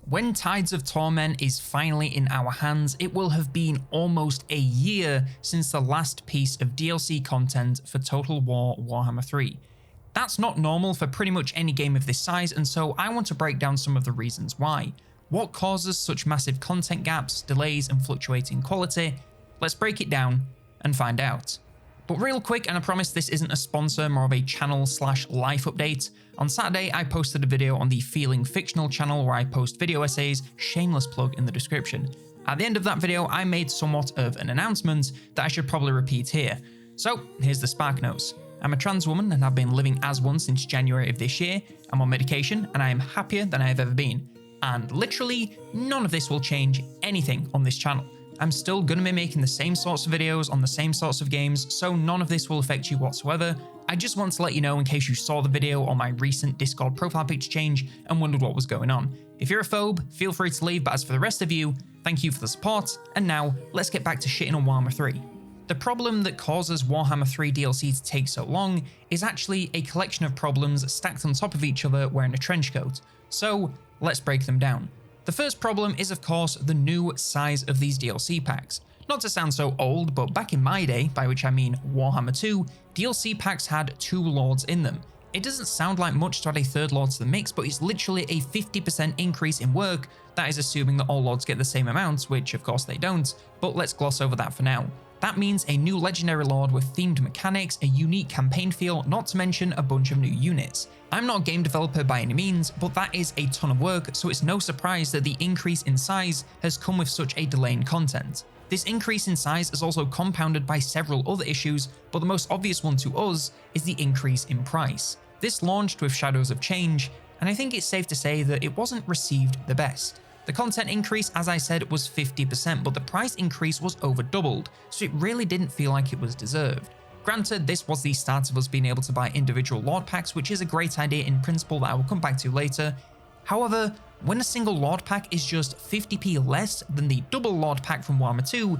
When Tides of Torment is finally in our hands, it will have been almost a year since the last piece of DLC content for Total War Warhammer 3. That's not normal for pretty much any game of this size, and so I want to break down some of the reasons why. What causes such massive content gaps, delays, and fluctuating quality? Let's break it down and find out. But real quick, and I promise this isn't a sponsor, more of a channel/life update. On Saturday, I posted a video on the Feeling Fictional channel where I post video essays, shameless plug in the description. At the end of that video, I made somewhat of an announcement that I should probably repeat here. So here's the spark notes. I'm a trans woman and have been living as one since January of this year. I'm on medication and I am happier than I have ever been. And literally none of this will change anything on this channel. I'm still going to be making the same sorts of videos on the same sorts of games, so none of this will affect you whatsoever. I just want to let you know in case you saw the video or my recent Discord profile picture change and wondered what was going on. If you're a phobe, feel free to leave, but as for the rest of you, thank you for the support, and now let's get back to shitting on Warhammer 3. The problem that causes Warhammer 3 DLC to take so long is actually a collection of problems stacked on top of each other wearing a trench coat. So let's break them down. The first problem is of course the new size of these DLC packs. Not to sound so old, but back in my day, by which I mean Warhammer 2, DLC packs had 2 lords in them. It doesn't sound like much to add a third lord to the mix, but it's literally a 50% increase in work. That is assuming that all lords get the same amount, which of course they don't, but let's gloss over that for now. That means a new legendary lord with themed mechanics, a unique campaign feel, not to mention a bunch of new units. I'm not a game developer by any means, but that is a ton of work, so it's no surprise that the increase in size has come with such a delay in content. This increase in size is also compounded by several other issues, but the most obvious one to us is the increase in price. This launched with Shadows of Change, and I think it's safe to say that it wasn't received the best. The content increase, as I said, was 50%, but the price increase was over doubled, so it really didn't feel like it was deserved. Granted, this was the start of us being able to buy individual Lord packs, which is a great idea in principle that I will come back to later. However, when a single Lord pack is just 50p less than the double Lord pack from Warhammer 2,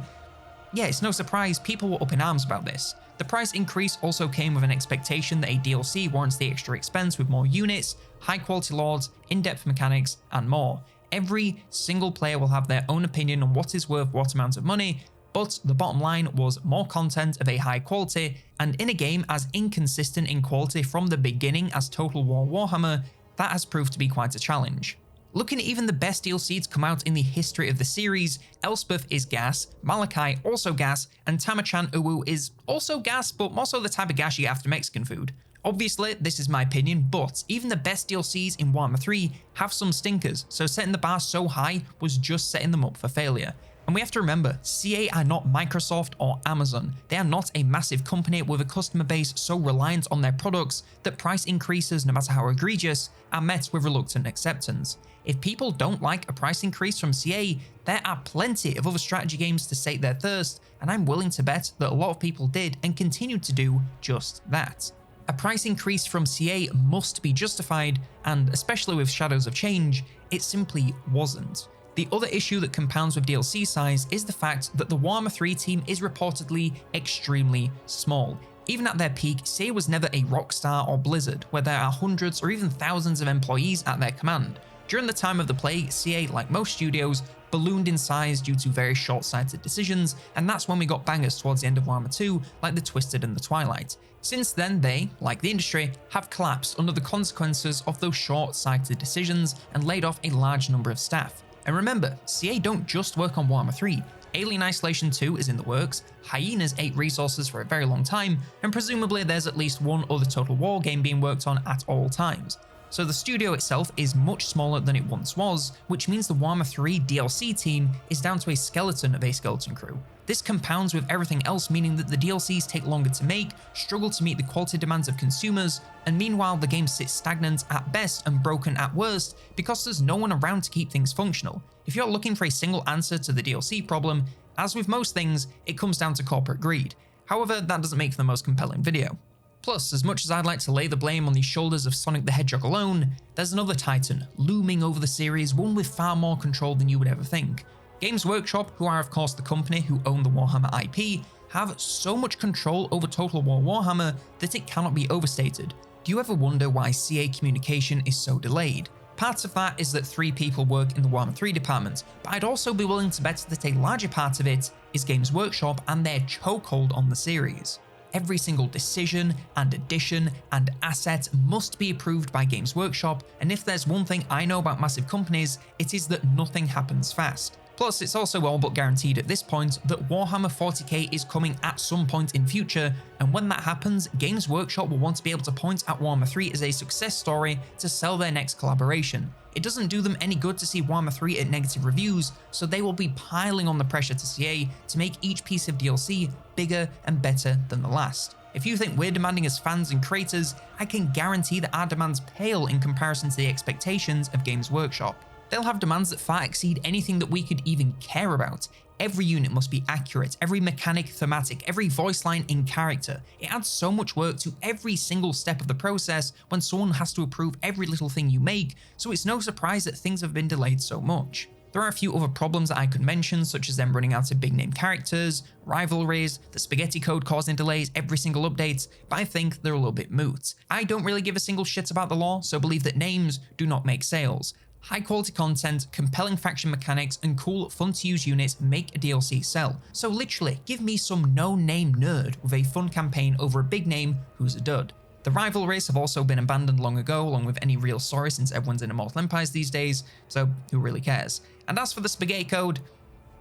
yeah, it's no surprise people were up in arms about this. The price increase also came with an expectation that a DLC warrants the extra expense with more units, high quality Lords, in-depth mechanics, and more. Every single player will have their own opinion on what is worth what amount of money, but the bottom line was more content of a high quality, and in a game as inconsistent in quality from the beginning as Total War Warhammer, that has proved to be quite a challenge. Looking at even the best DLC to come out in the history of the series, Elspeth is gas, Malachi also gas, and Tamachan Uwu is also gas, but more so the type of gas you get after Mexican food. Obviously, this is my opinion, but even the best DLCs in Warhammer 3 have some stinkers, so setting the bar so high was just setting them up for failure. And we have to remember, CA are not Microsoft or Amazon. They are not a massive company with a customer base so reliant on their products that price increases, no matter how egregious, are met with reluctant acceptance. If people don't like a price increase from CA, there are plenty of other strategy games to sate their thirst, and I'm willing to bet that a lot of people did and continue to do just that. A price increase from CA must be justified, and especially with Shadows of Change, it simply wasn't. The other issue that compounds with DLC size is the fact that the Warhammer 3 team is reportedly extremely small. Even at their peak, CA was never a Rockstar or Blizzard, where there are hundreds or even thousands of employees at their command. During the time of the plague, CA, like most studios, ballooned in size due to very short-sighted decisions, and that's when we got bangers towards the end of Warhammer 2, like the Twisted and the Twilight. Since then, they, like the industry, have collapsed under the consequences of those short-sighted decisions and laid off a large number of staff. And remember, CA don't just work on Warhammer 3. Alien Isolation 2 is in the works, Hyenas ate resources for a very long time, and presumably there's at least one other Total War game being worked on at all times. So the studio itself is much smaller than it once was, which means the Warhammer 3 DLC team is down to a skeleton of a skeleton crew. This compounds with everything else, meaning that the DLCs take longer to make, struggle to meet the quality demands of consumers, and meanwhile the game sits stagnant at best and broken at worst because there's no one around to keep things functional. If you're looking for a single answer to the DLC problem, as with most things, it comes down to corporate greed. However, that doesn't make for the most compelling video. Plus, as much as I'd like to lay the blame on the shoulders of Sonic the Hedgehog alone, there's another titan looming over the series, one with far more control than you would ever think. Games Workshop, who are of course the company who own the Warhammer IP, have so much control over Total War Warhammer that it cannot be overstated. Do you ever wonder why CA communication is so delayed? Part of that is that 3 people work in the Warhammer 3 department, but I'd also be willing to bet that a larger part of it is Games Workshop and their chokehold on the series. Every single decision and addition and asset must be approved by Games Workshop, and if there's one thing I know about massive companies, it is that nothing happens fast. Plus, it's also all but guaranteed at this point that Warhammer 40k is coming at some point in future, and when that happens, Games Workshop will want to be able to point at Warhammer 3 as a success story to sell their next collaboration. It doesn't do them any good to see Warhammer 3 at negative reviews, so they will be piling on the pressure to CA to make each piece of DLC bigger and better than the last. If you think we're demanding as fans and creators, I can guarantee that our demands pale in comparison to the expectations of Games Workshop. They'll have demands that far exceed anything that we could even care about. Every unit must be accurate, every mechanic thematic, every voice line in character. It adds so much work to every single step of the process when someone has to approve every little thing you make, so it's no surprise that things have been delayed so much. There are a few other problems that I could mention, such as them running out of big name characters, rivalries, the spaghetti code causing delays every single update, but I think they're a little bit moot. I don't really give a single shit about the lore, so believe that names do not make sales. High quality content, compelling faction mechanics, and cool, fun to use units make a DLC sell. So literally, give me some no-name nerd with a fun campaign over a big name who's a dud. The rivalries have also been abandoned long ago, along with any real story, since everyone's in Immortal Empires these days, so who really cares? And as for the spaghetti code,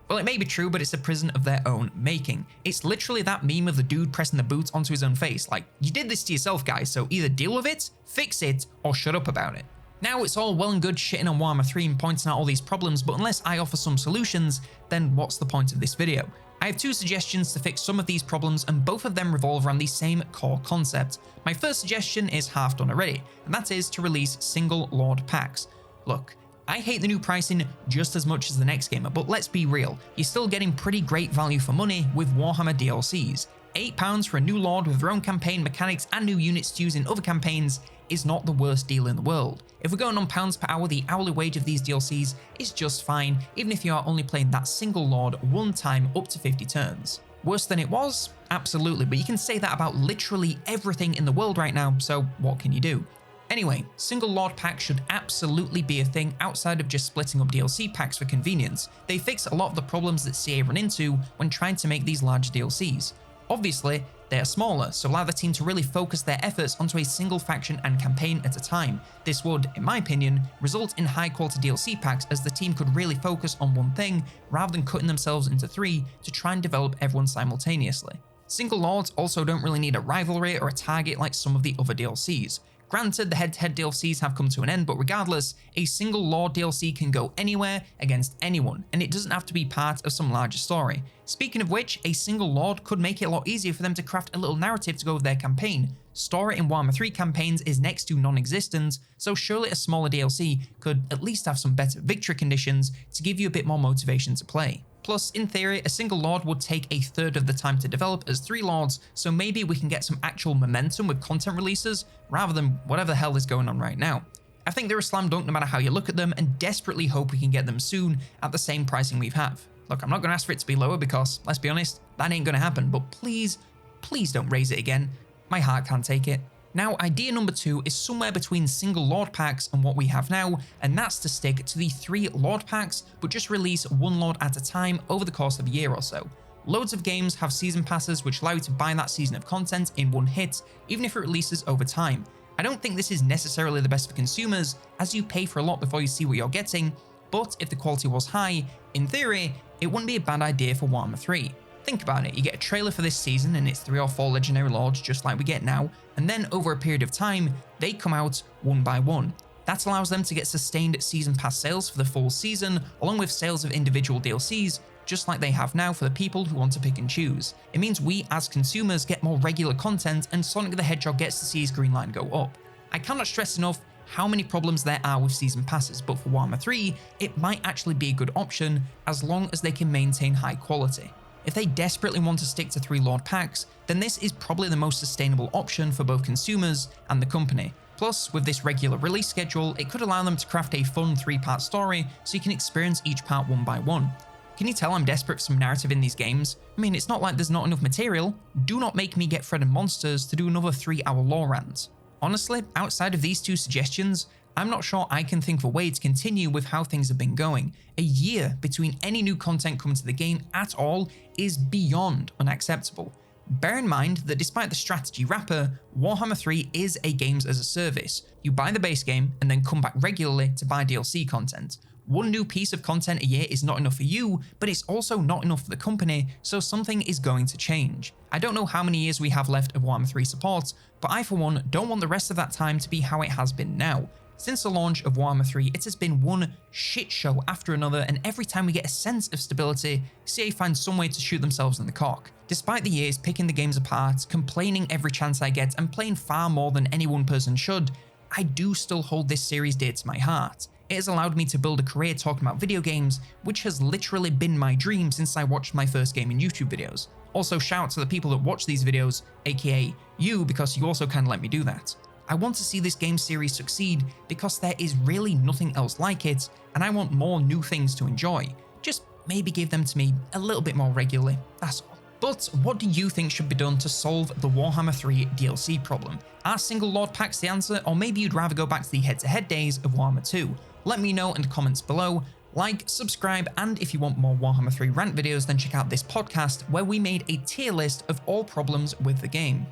well, it may be true, but it's a prison of their own making. It's literally that meme of the dude pressing the boot onto his own face, like, you did this to yourself, guys, so either deal with it, fix it, or shut up about it. Now, it's all well and good shitting on Warhammer 3 and pointing out all these problems, but unless I offer some solutions, then what's the point of this video? I have 2 suggestions to fix some of these problems, and both of them revolve around the same core concept. My first suggestion is half done already, and that is to release single Lord packs. Look, I hate the new pricing just as much as the next gamer, but let's be real, you're still getting pretty great value for money with Warhammer DLCs. £8 for a new Lord with their own campaign mechanics and new units to use in other campaigns is not the worst deal in the world. If we're going on pounds per hour, the hourly wage of these DLCs is just fine, even if you are only playing that single Lord one time up to 50 turns. Worse than it was? Absolutely, but you can say that about literally everything in the world right now, so what can you do? Anyway, single Lord packs should absolutely be a thing outside of just splitting up DLC packs for convenience. They fix a lot of the problems that CA run into when trying to make these large DLCs. Obviously, they are smaller, so allow the team to really focus their efforts onto a single faction and campaign at a time. This would, in my opinion, result in high quality DLC packs, as the team could really focus on one thing rather than cutting themselves into 3 to try and develop everyone simultaneously. Single Lords also don't really need a rivalry or a target like some of the other DLCs. Granted, the head-to-head DLCs have come to an end, but regardless, a single Lord DLC can go anywhere against anyone, and it doesn't have to be part of some larger story. Speaking of which, a single Lord could make it a lot easier for them to craft a little narrative to go with their campaign. Story in Warhammer 3 campaigns is next to non-existent, so surely a smaller DLC could at least have some better victory conditions to give you a bit more motivation to play. Plus, in theory, a single Lord would take a third of the time to develop as 3 Lords, so maybe we can get some actual momentum with content releases, rather than whatever the hell is going on right now. I think they're a slam dunk no matter how you look at them, and desperately hope we can get them soon at the same pricing we have. Look, I'm not going to ask for it to be lower because, let's be honest, that ain't going to happen, but please, please don't raise it again. My heart can't take it. Now, idea number 2 is somewhere between single Lord packs and what we have now, and that's to stick to the 3 Lord packs, but just release 1 Lord at a time over the course of a year or so. Loads of games have season passes which allow you to buy that season of content in one hit, even if it releases over time. I don't think this is necessarily the best for consumers, as you pay for a lot before you see what you're getting, but if the quality was high, in theory, it wouldn't be a bad idea for Warhammer 3. Think about it, you get a trailer for this season and it's 3 or 4 legendary lords just like we get now, and then over a period of time, they come out one by one. That allows them to get sustained season pass sales for the full season, along with sales of individual DLCs, just like they have now for the people who want to pick and choose. It means we as consumers get more regular content, and Sonic the Hedgehog gets to see his green line go up. I cannot stress enough how many problems there are with season passes, but for Warhammer 3, it might actually be a good option as long as they can maintain high quality. If they desperately want to stick to 3 Lord packs, then this is probably the most sustainable option for both consumers and the company. Plus, with this regular release schedule, it could allow them to craft a fun 3-part story so you can experience each part one by one. Can you tell I'm desperate for some narrative in these games? I mean, it's not like there's not enough material. Do not make me get Fred and Monsters to do another 3-hour lore rant. Honestly, outside of these 2 suggestions, I'm not sure I can think of a way to continue with how things have been going. A year between any new content coming to the game at all is beyond unacceptable. Bear in mind that despite the strategy wrapper, Warhammer 3 is a games as a service. You buy the base game and then come back regularly to buy DLC content. One new piece of content a year is not enough for you, but it's also not enough for the company, so something is going to change. I don't know how many years we have left of Warhammer 3 support, but I for one don't want the rest of that time to be how it has been now. Since the launch of Warhammer 3, it has been one shit show after another, and every time we get a sense of stability, CA find some way to shoot themselves in the cock. Despite the years picking the games apart, complaining every chance I get, and playing far more than any one person should, I do still hold this series dear to my heart. It has allowed me to build a career talking about video games, which has literally been my dream since I watched my first gaming YouTube videos. Also, shout out to the people that watch these videos, aka you, because you also kind of let me do that. I want to see this game series succeed because there is really nothing else like it, and I want more new things to enjoy. Just maybe give them to me a little bit more regularly, that's all. But what do you think should be done to solve the Warhammer 3 DLC problem? Are single Lord packs the answer, or maybe you'd rather go back to the head-to-head days of Warhammer 2? Let me know in the comments below. Like, subscribe, and if you want more Warhammer 3 rant videos, then check out this podcast where we made a tier list of all problems with the game.